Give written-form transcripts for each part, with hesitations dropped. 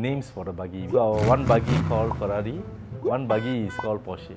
names for the buggy. So our one buggy called Ferrari, one buggy is called Porsche.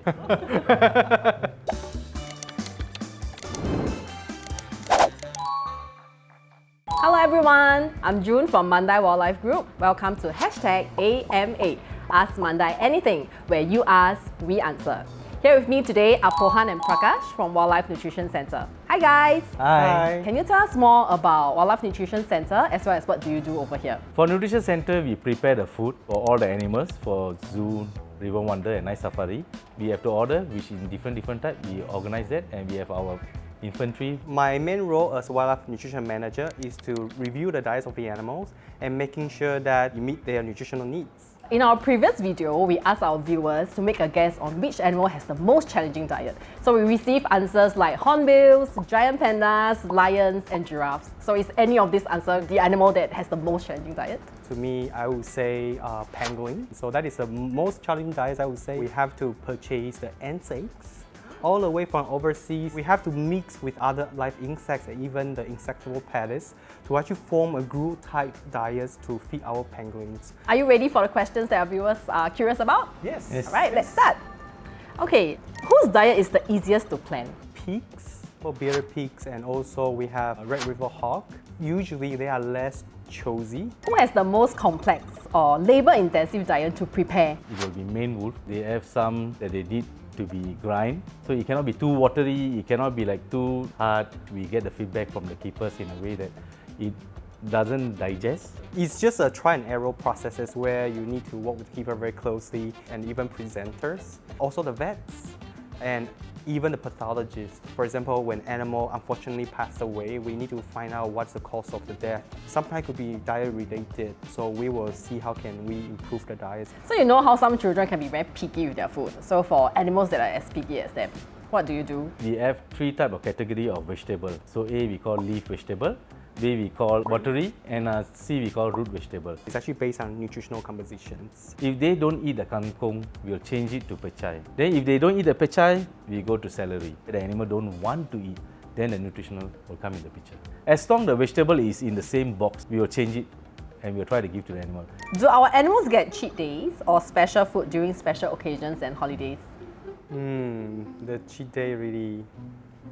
Hello everyone, I'm June from Mandai Wildlife Group. Welcome to #AMA, Ask Mandai Anything, where you ask, we answer. Here with me today are Po Han and Prakash from Wildlife Nutrition Center. Hi guys! Hi. Can you tell us more about Wildlife Nutrition Center as well as what do you do over here? For Nutrition Center, we prepare the food for all the animals for zoo, river wonder and night safari. We have to order, which in different type. We organize that and we have our infantry. My main role as Wildlife Nutrition Manager is to review the diets of the animals and making sure that you meet their nutritional needs. In our previous video, we asked our viewers to make a guess on which animal has the most challenging diet. So we received answers like hornbills, giant pandas, lions and giraffes. So is any of these answers the animal that has the most challenging diet? To me, I would say penguin. So that is the most challenging diet, I would say. We have to purchase the ants' eggs all the way from overseas. We have to mix with other live insects and even the insectivore paddies to actually form a group type diet to feed our penguins. Are you ready for the questions that our viewers are curious about? Yes. Alright, let's start. Okay, whose diet is the easiest to plan? Pigs, for bearded pigs, and also we have red river hawk. Usually they are less choosy. Who has the most complex or labor-intensive diet to prepare? It will be Maine wolf. They have some that they need to be grind. So it cannot be too watery, it cannot be like too hard. We get the feedback from the keepers in a way that it doesn't digest. It's just a try and error processes where you need to work with the keeper very closely and even presenters. Also the vets and even the pathologists. For example, when animal unfortunately passed away, we need to find out what's the cause of the death. Sometimes it could be diet related, so we will see how can we improve the diet. So you know how some children can be very picky with their food. So for animals that are as picky as them, what do you do? We have three types of category of vegetable. So A we call leaf vegetable, B we call watery, and C we call root vegetable. It's actually based on nutritional compositions. If they don't eat the kangkong, we'll change it to pechay. Then if they don't eat the pechay, we go to celery. If the animal don't want to eat, then the nutritional will come in the picture. As long the vegetable is in the same box, we will change it and we'll try to give to the animal. Do our animals get cheat days or special food during special occasions and holidays? The cheat day really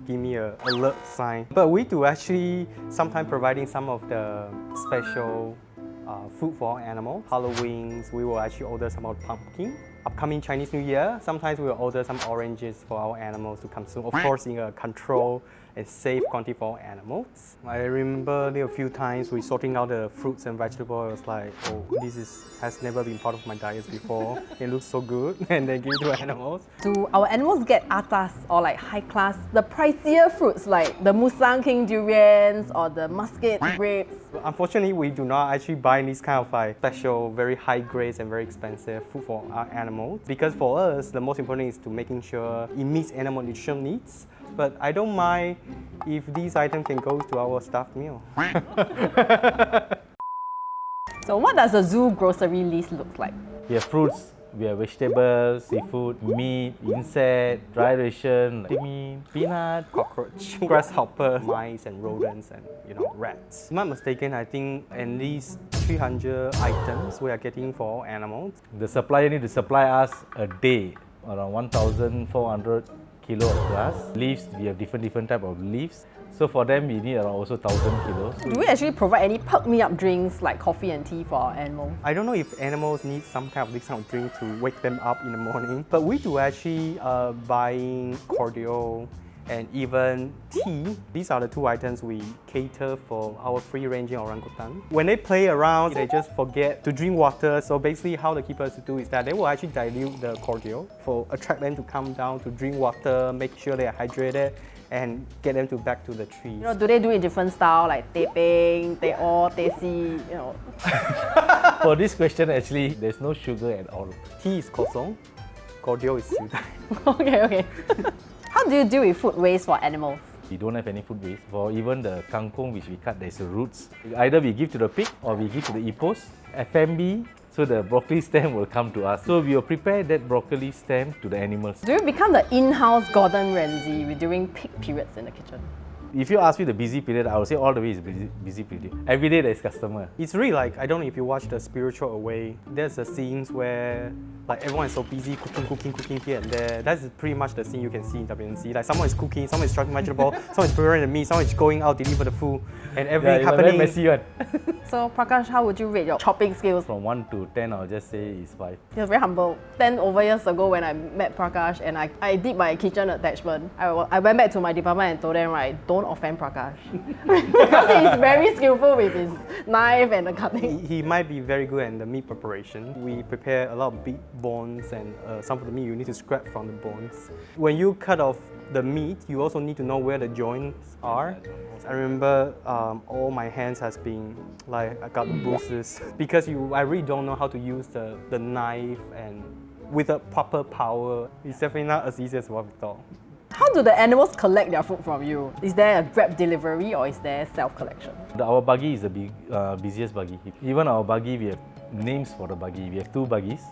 give me an alert sign. But we do actually sometimes providing some of the special food for our animals. Halloweens, we will actually order some of pumpkin. Upcoming Chinese New Year, sometimes we will order some oranges for our animals to consume. Of course, in a controlled and safe quantity for our animals. I remember a few times we sorting out the fruits and vegetables. I was like, oh, has never been part of my diet before. It looks so good, and then give it to animals. Do our animals get atas or like high class, the pricier fruits like the Musang King durians or the Muscat grapes? Unfortunately, we do not actually buy these kind of special, very high grades and very expensive food for our animals. Because for us, the most important is to making sure it meets animal nutrition needs. But I don't mind if these items can go to our staff meal. So what does a zoo grocery list look like? We have fruits, we have vegetables, seafood, meat, insect, dry ration, like meat, peanut, Cockroach, grasshopper, mice and rodents and rats. If I'm not mistaken, I think at least 300 items we are getting for our animals. The supplier need to supply us a day around 1,400 kilo of grass. Leaves, we have different type of leaves. So for them, we need around also 1,000 kilos. Do we actually provide any perk-me-up drinks like coffee and tea for our animals? I don't know if animals need some kind of this kind of drink to wake them up in the morning, but we do actually buying cordial and even tea. These are the two items we cater for our free-ranging orangutan. When they play around, they just forget to drink water. So basically how the keepers do is that they will actually dilute the cordial for attract them to come down to drink water, make sure they are hydrated, and get them back to the trees. Do they do it in different style like Teh Peng, Teh-O, Teh-Si, For this question, actually, there's no sugar at all. Tea is Kosong, cordial is Sudai. Okay. How do you deal with food waste for animals? We don't have any food waste. For even the kangkong which we cut, there's the roots. Either we give to the pig or we give to the hippos. FMB, so the broccoli stem will come to us. So we will prepare that broccoli stem to the animals. Do you become the in-house Gordon Ramsay during peak periods in the kitchen? If you ask me the busy period, I would say all the way is busy period. Every day there's customer. It's really like, I don't know if you watch The Spiritual Away, there's a scenes where like everyone is so busy cooking here and there. That's pretty much the scene you can see in WNC. Like someone is cooking, someone is chopping vegetable, someone is preparing the meat, someone is going out deliver the food, and everything it's a happening. very messy one. So Prakash, how would you rate your chopping skills? From 1 to 10, I'll just say it's 5. You're very humble. 10 over years ago when I met Prakash and I did my kitchen attachment, I went back to my department and told them, right, don't offend Prakash. Because he's very skillful with his knife and the cutting. He might be very good in the meat preparation. We prepare a lot of big bones, and some of the meat you need to scrap from the bones. When you cut off the meat, you also need to know where the joints are. I remember all my hands has been like, I got bruises because I really don't know how to use the knife, and with a proper power, it's definitely not as easy as what we thought. How do the animals collect their food from you? Is there a Grab delivery or is there self-collection? Our buggy is the busiest buggy. Even our buggy, we have names for the buggy. We have 2 buggies.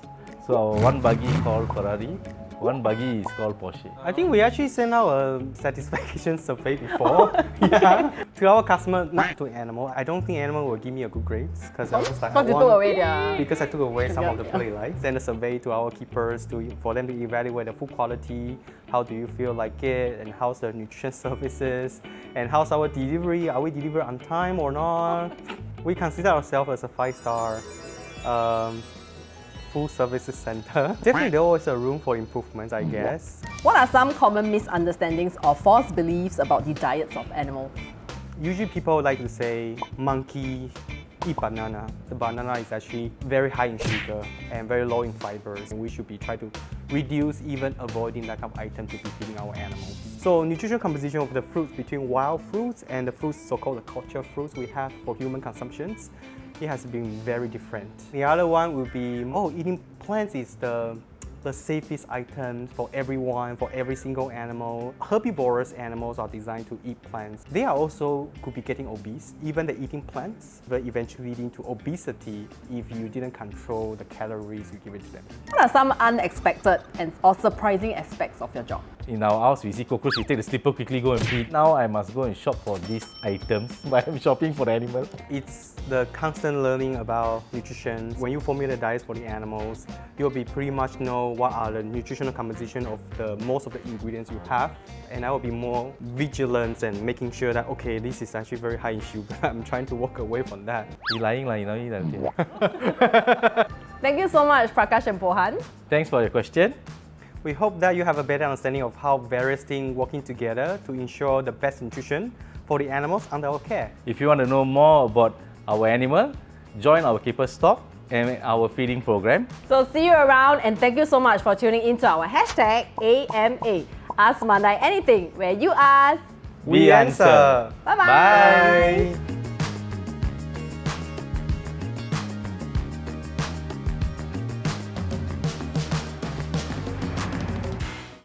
So our one buggy is called Ferrari, one buggy is called Porsche. I think we actually sent out a satisfaction survey before to our customer, not to animal. I don't think animal will give me a good grades because I was like, Because you took away their... Because I took away some of the play lights. Send a survey to our keepers for them to evaluate the food quality, how do you feel like it, and how's the nutrition services, and how's our delivery, are we deliver on time or not? We consider ourselves as a 5-star full services center. Definitely there always a room for improvements, I guess. What are some common misunderstandings or false beliefs about the diets of animals? Usually people like to say monkey eat banana. The banana is actually very high in sugar and very low in fibers. And we should be trying to reduce, even avoiding that kind of item to be feeding our animals. So nutritional composition of the fruits between wild fruits and the fruits, so-called the culture fruits we have for human consumptions, it has been very different. The other one would be, eating plants is the safest item for everyone, for every single animal. Herbivorous animals are designed to eat plants. They are also could be getting obese. Even the eating plants will eventually leading to obesity if you didn't control the calories you give it to them. What are some unexpected or surprising aspects of your job? In our house, we see cockroach, we take the slipper, quickly go and feed. Now I must go and shop for these items, but I'm shopping for the animal. It's the constant learning about nutrition. When you formulate diets for the animals, you'll be pretty much know what are the nutritional composition of most of the ingredients you have. And I will be more vigilant and making sure that, okay, this is actually very high in sugar. I'm trying to walk away from that. You're lying, you know. Thank you so much, Prakash and Po Han. Thanks for your question. We hope that you have a better understanding of how various things working together to ensure the best nutrition for the animals under our care. If you want to know more about our animal, join our keeper stock and our feeding program. So see you around, and thank you so much for tuning into our hashtag AMA. Ask Mandai anything. Where you ask, We answer. Bye-bye. Bye.